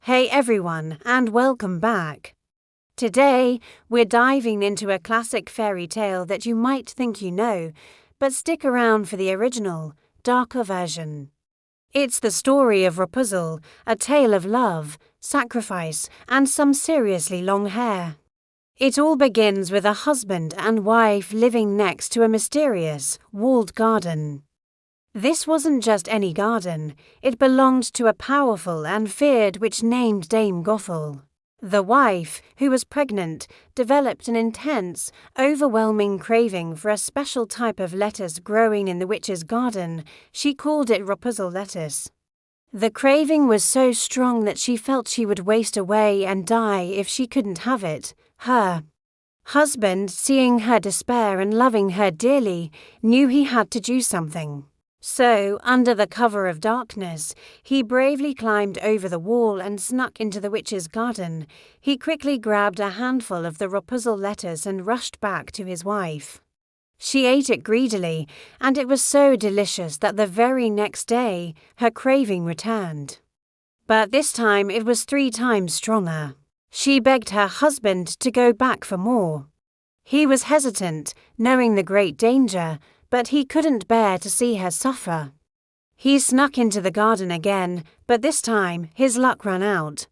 Hey everyone, and welcome back. Today, we're diving into a classic fairy tale that you might think you know, but stick around for the original, darker version. It's the story of Rapunzel, a tale of love, sacrifice, and some seriously long hair. It all begins with a husband and wife living next to a mysterious, walled garden. This wasn't just any garden, it belonged to a powerful and feared witch named Dame Gothel. The wife, who was pregnant, developed an intense, overwhelming craving for a special type of lettuce growing in the witch's garden. She called it Rapunzel lettuce. The craving was so strong that she felt she would waste away and die if she couldn't have it. Her husband, seeing her despair and loving her dearly, knew he had to do something. So, under the cover of darkness, he bravely climbed over the wall and snuck into the witch's garden. He quickly grabbed a handful of the Rapunzel lettuce and rushed back to his wife. She ate it greedily, and it was so delicious that the very next day, her craving returned. But this time it was 3 times stronger. She begged her husband to go back for more. He was hesitant, knowing the great danger, but he couldn't bear to see her suffer. He snuck into the garden again, but this time his luck ran out.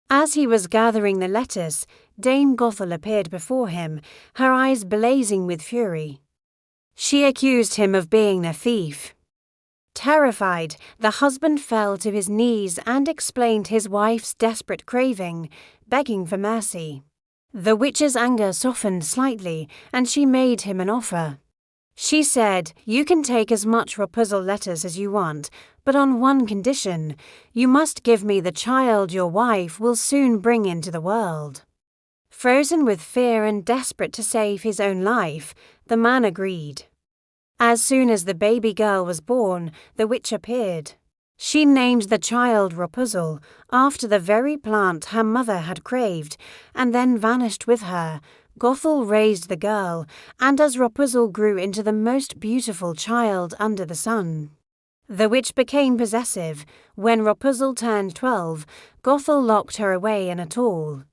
As he was gathering the lettuce, Dame Gothel appeared before him, her eyes blazing with fury. She accused him of being a thief. Terrified, the husband fell to his knees and explained his wife's desperate craving, begging for mercy. The witch's anger softened slightly, and she made him an offer. She said, "You can take as much Rapunzel lettuce as you want, but on one condition. You must give me the child your wife will soon bring into the world." Frozen with fear and desperate to save his own life, the man agreed. As soon as the baby girl was born, the witch appeared. She named the child Rapunzel, after the very plant her mother had craved, and then vanished with her. Gothel raised the girl, and as Rapunzel grew into the most beautiful child under the sun. The witch became possessive. When Rapunzel turned 12, Gothel locked her away in a tall,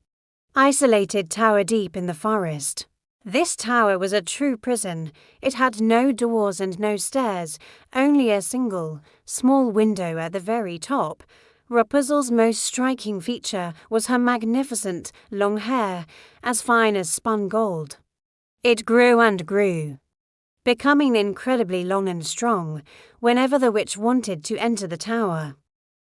isolated tower deep in the forest. This tower was a true prison. It had no doors and no stairs, only a single, small window at the very top. Rapunzel's most striking feature was her magnificent, long hair, as fine as spun gold. It grew and grew, becoming incredibly long and strong. Whenever the witch wanted to enter the tower,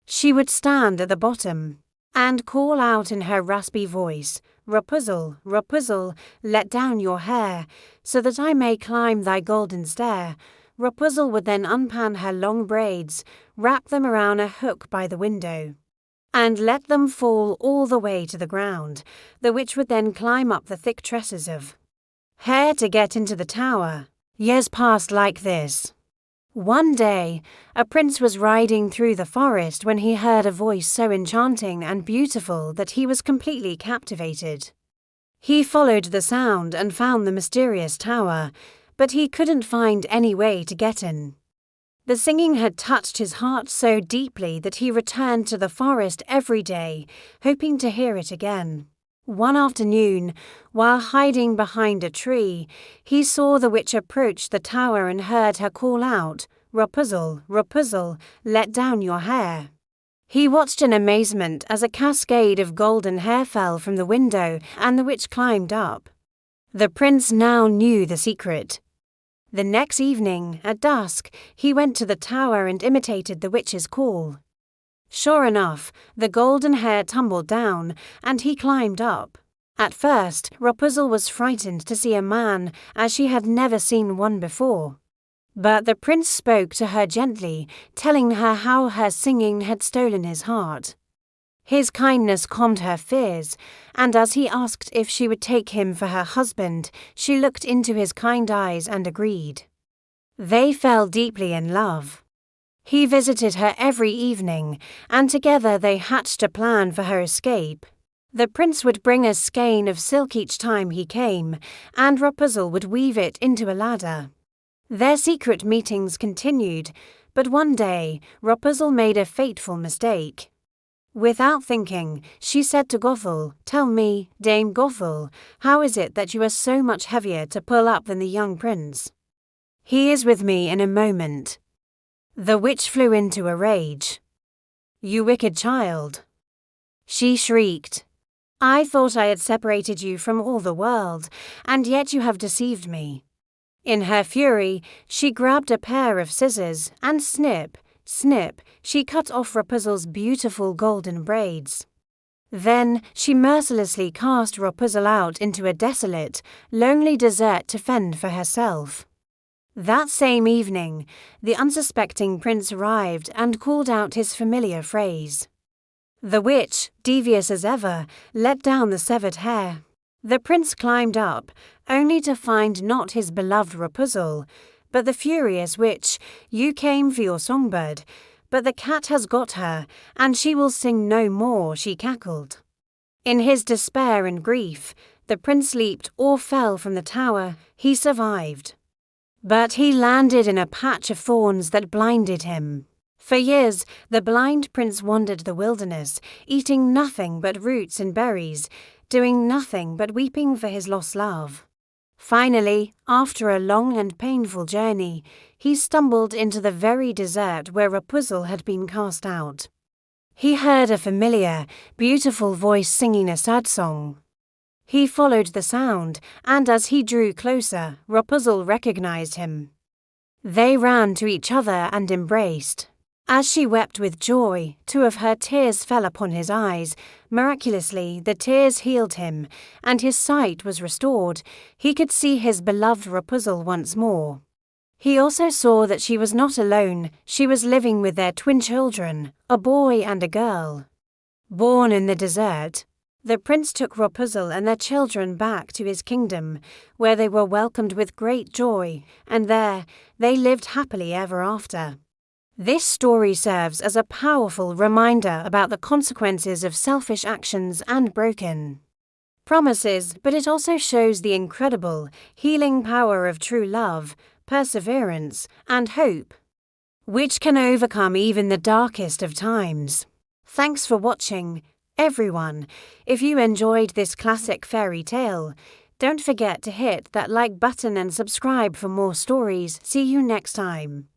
she would stand at the bottom and call out in her raspy voice, "Rapunzel, Rapunzel, let down your hair, so that I may climb thy golden stair." Rapunzel would then unpan her long braids, wrap them around a hook by the window, and let them fall all the way to the ground. The witch would then climb up the thick tresses of hair to get into the tower. Years passed like this. One day, a prince was riding through the forest when he heard a voice so enchanting and beautiful that he was completely captivated. He followed the sound and found the mysterious tower, but he couldn't find any way to get in. The singing had touched his heart so deeply that he returned to the forest every day, hoping to hear it again. One afternoon, while hiding behind a tree, he saw the witch approach the tower and heard her call out, "Rapunzel, Rapunzel, let down your hair." He watched in amazement as a cascade of golden hair fell from the window and the witch climbed up. The prince now knew the secret. The next evening, at dusk, he went to the tower and imitated the witch's call. Sure enough, the golden hair tumbled down, and he climbed up. At first, Rapunzel was frightened to see a man, as she had never seen one before. But the prince spoke to her gently, telling her how her singing had stolen his heart. His kindness calmed her fears, and as he asked if she would take him for her husband, she looked into his kind eyes and agreed. They fell deeply in love. He visited her every evening, and together they hatched a plan for her escape. The prince would bring a skein of silk each time he came, and Rapunzel would weave it into a ladder. Their secret meetings continued, but one day Rapunzel made a fateful mistake. Without thinking, she said to Gothel, "Tell me, Dame Gothel, how is it that you are so much heavier to pull up than the young prince?" "He is with me in a moment." The witch flew into a rage. "You wicked child," she shrieked. "I thought I had separated you from all the world, and yet you have deceived me." In her fury, she grabbed a pair of scissors and snip, snip, she cut off Rapunzel's beautiful golden braids. Then she mercilessly cast Rapunzel out into a desolate, lonely desert to fend for herself. That same evening, the unsuspecting prince arrived and called out his familiar phrase. The witch, devious as ever, let down the severed hair. The prince climbed up, only to find not his beloved Rapunzel, but the furious witch. "You came for your songbird, but the cat has got her, and she will sing no more," she cackled. In his despair and grief, the prince leaped or fell from the tower. He survived. But he landed in a patch of thorns that blinded him. For years, the blind prince wandered the wilderness, eating nothing but roots and berries, doing nothing but weeping for his lost love. Finally, after a long and painful journey, he stumbled into the very desert where Rapunzel had been cast out. He heard a familiar, beautiful voice singing a sad song. He followed the sound, and as he drew closer, Rapunzel recognized him. They ran to each other and embraced. As she wept with joy, 2 of her tears fell upon his eyes. Miraculously, the tears healed him, and his sight was restored. He could see his beloved Rapunzel once more. He also saw that she was not alone. She was living with their twin children, a boy and a girl. Born in the desert, the prince took Rapunzel and their children back to his kingdom, where they were welcomed with great joy, and there they lived happily ever after. This story serves as a powerful reminder about the consequences of selfish actions and broken promises, but it also shows the incredible, healing power of true love, perseverance, and hope, which can overcome even the darkest of times. Thanks for watching, everyone. If you enjoyed this classic fairy tale, don't forget to hit that like button and subscribe for more stories. See you next time.